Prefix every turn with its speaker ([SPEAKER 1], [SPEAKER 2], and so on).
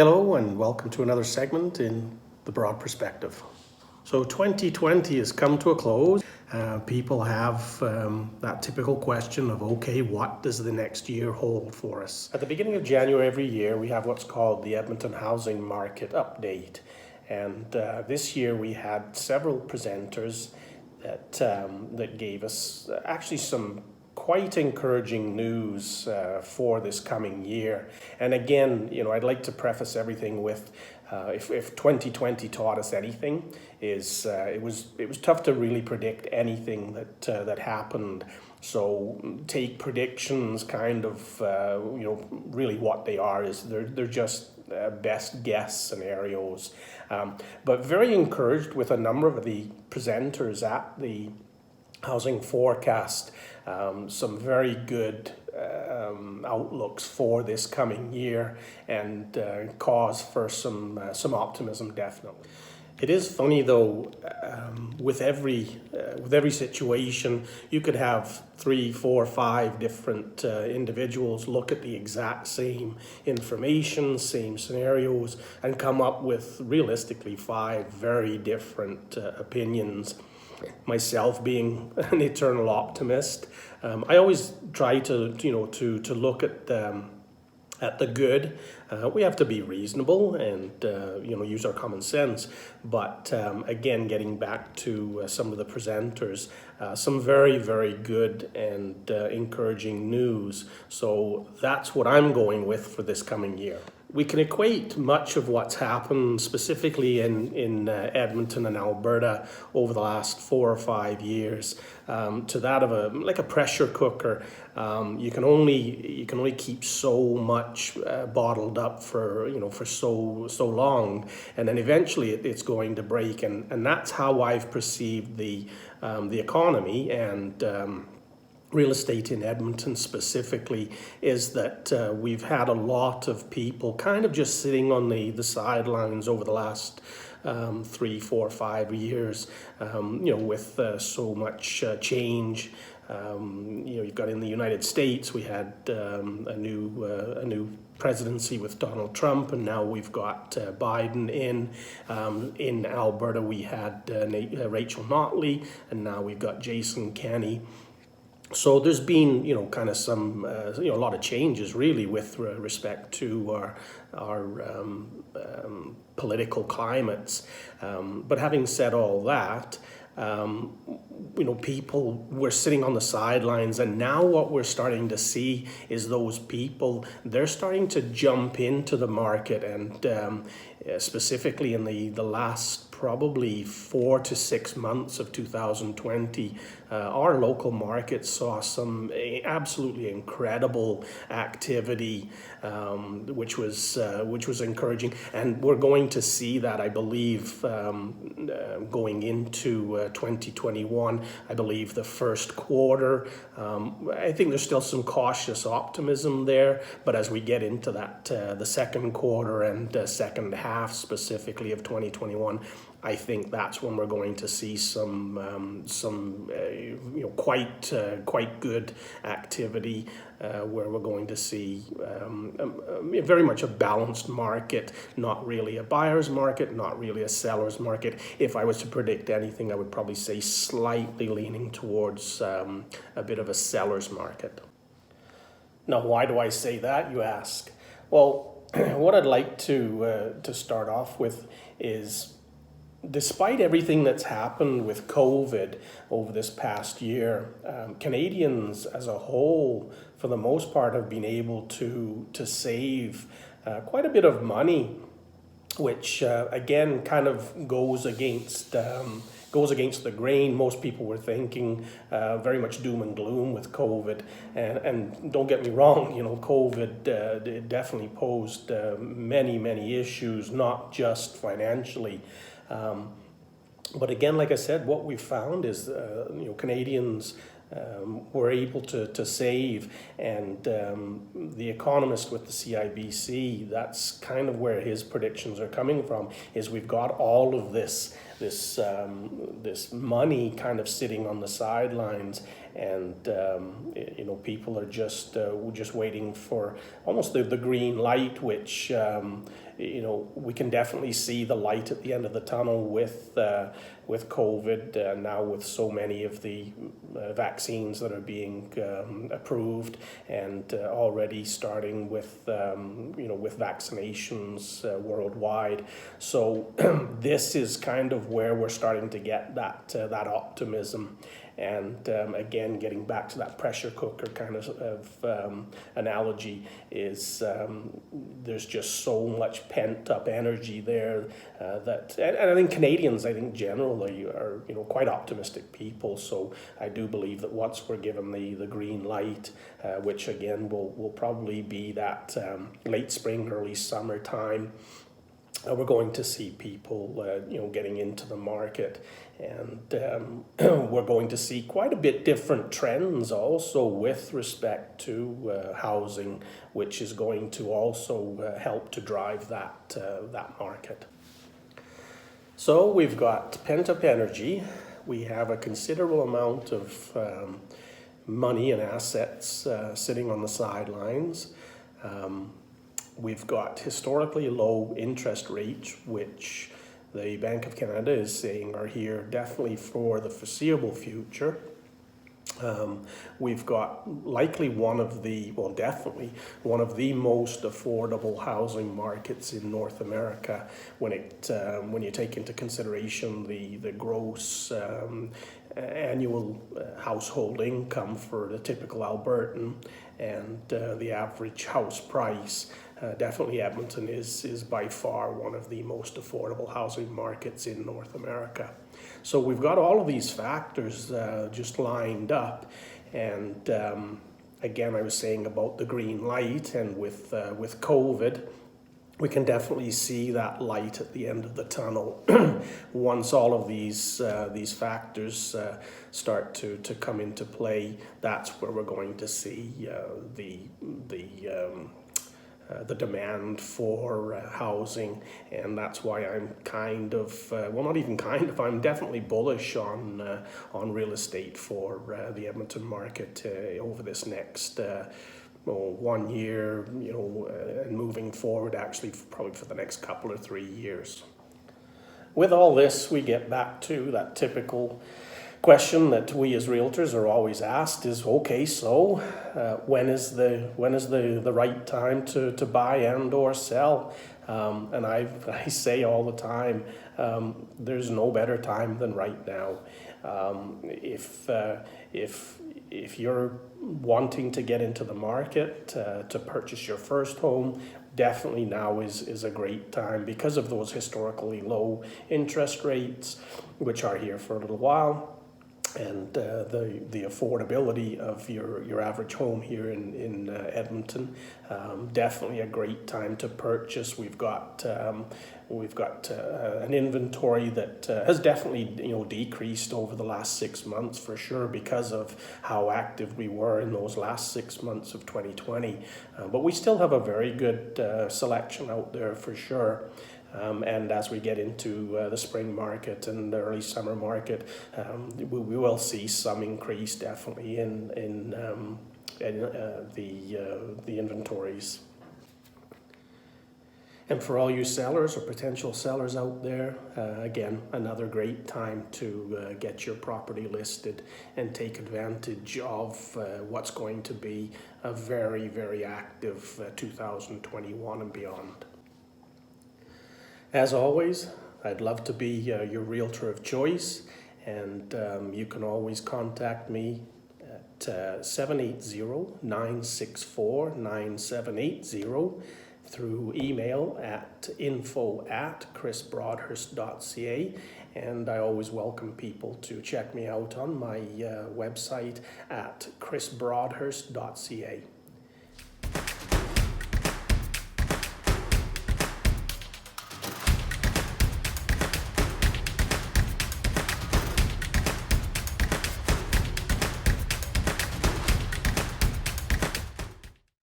[SPEAKER 1] Hello and welcome to another segment in the Broad Perspective. So 2020 has come to a close. People have that typical question of, okay, what does the next year hold for us? At the beginning of January every year, we have what's called the Edmonton Housing Market Update. And this year we had several presenters that gave us actually some quite encouraging news for this coming year. And again, I'd like to preface everything with if 2020 taught us anything, is it was tough to really predict anything that happened. So take predictions kind of really what they are is they're just best guess scenarios. But very encouraged with a number of the presenters at the housing forecast, some very good outlooks for this coming year, and cause for some optimism, definitely. It is funny though, with every situation, you could have 3, 4, 5 different individuals look at the exact same information, same scenarios, and come up with realistically 5 very different opinions. Myself being an eternal optimist, I always try to look at the good. We have to be reasonable and use our common sense. But again, getting back to some of the presenters, some very, very good and encouraging news. So that's what I'm going with for this coming year. We can equate much of what's happened specifically in Edmonton and Alberta over the last 4 or 5 years to that of a pressure cooker. You can only keep so much bottled up for so long, and then eventually it's going to break. And that's how I've perceived the economy and real estate in Edmonton specifically, is that we've had a lot of people kind of just sitting on the sidelines over the last 3, 4, 5 years, with so much change. You've got in the United States, we had a new presidency with Donald Trump, and now we've got Biden in. In Alberta, we had Rachel Notley, and now we've got Jason Kenney. So there's been, kind of some, a lot of changes really with respect to our political climates. But having said all that, people were sitting on the sidelines, and now what we're starting to see is those people, they're starting to jump into the market, and specifically in the last probably 4 to 6 months of 2020, our local market saw some absolutely incredible activity, which was encouraging, and we're going to see that, I believe, going into 2021. I believe the first quarter, I think there's still some cautious optimism there, but as we get into that the second quarter and second half specifically of 2021, I think that's when we're going to see some quite good activity, where we're going to see very much a balanced market, not really a buyer's market, not really a seller's market. If I was to predict anything, I would probably say slightly leaning towards a bit of a seller's market. Now, why do I say that, you ask? Well, what I'd like to start off with is, despite everything that's happened with COVID over this past year, Canadians as a whole, for the most part, have been able to save quite a bit of money, which again kind of goes against the grain. Most people were thinking very much doom and gloom with COVID, and don't get me wrong, COVID it definitely posed many issues, not just financially. But again, like I said, what we found is Canadians were able to save, and the economist with the CIBC, that's kind of where his predictions are coming from, is we've got all of this this money kind of sitting on the sidelines, and people are just waiting for almost the green light, which we can definitely see the light at the end of the tunnel with COVID, now with so many of the vaccines that are being approved, and already starting with with vaccinations worldwide. So this is kind of where we're starting to get that optimism. And again, getting back to that pressure cooker kind of analogy, is there's just so much pent up energy there that, and I think Canadians, I think generally are quite optimistic people. So I do believe that once we're given the green light, which again will probably be that late spring, early summertime, we're going to see people, getting into the market, and we're going to see quite a bit different trends also with respect to housing, which is going to also help to drive that market. So we've got pent-up energy. We have a considerable amount of money and assets sitting on the sidelines. We've got historically low interest rates, which the Bank of Canada is saying are here definitely for the foreseeable future. We've got likely definitely one of the most affordable housing markets in North America when you take into consideration the gross annual household income for the typical Albertan, and the average house price. Definitely Edmonton is by far one of the most affordable housing markets in North America. So we've got all of these factors just lined up, and again, I was saying about the green light, and with COVID, we can definitely see that light at the end of the tunnel. Once all of these factors start to come into play, that's where we're going to see the demand for housing, and that's why I'm I'm definitely bullish on real estate for the Edmonton market over this next 1 year, and moving forward, actually probably for the next couple or 3 years. With all this, we get back to that typical question that we as realtors are always asked is, okay, so when is the right time to buy and or sell? And I say all the time, there's no better time than right now. If you're wanting to get into the market to purchase your first home, definitely now is a great time because of those historically low interest rates, which are here for a little while, and the affordability of your average home here in Edmonton. Definitely a great time to purchase. We've got an inventory that has definitely decreased over the last 6 months for sure, because of how active we were in those last 6 months of 2020. But we still have a very good selection out there for sure. And as we get into the spring market and the early summer market, we will see some increase definitely in the inventories. And for all you sellers or potential sellers out there, again, another great time to get your property listed and take advantage of what's going to be a very, very active 2021 and beyond. As always, I'd love to be your realtor of choice, and you can always contact me at 780-964-9780 through email at info@chrisbroadhurst.ca, and I always welcome people to check me out on my website at chrisbroadhurst.ca.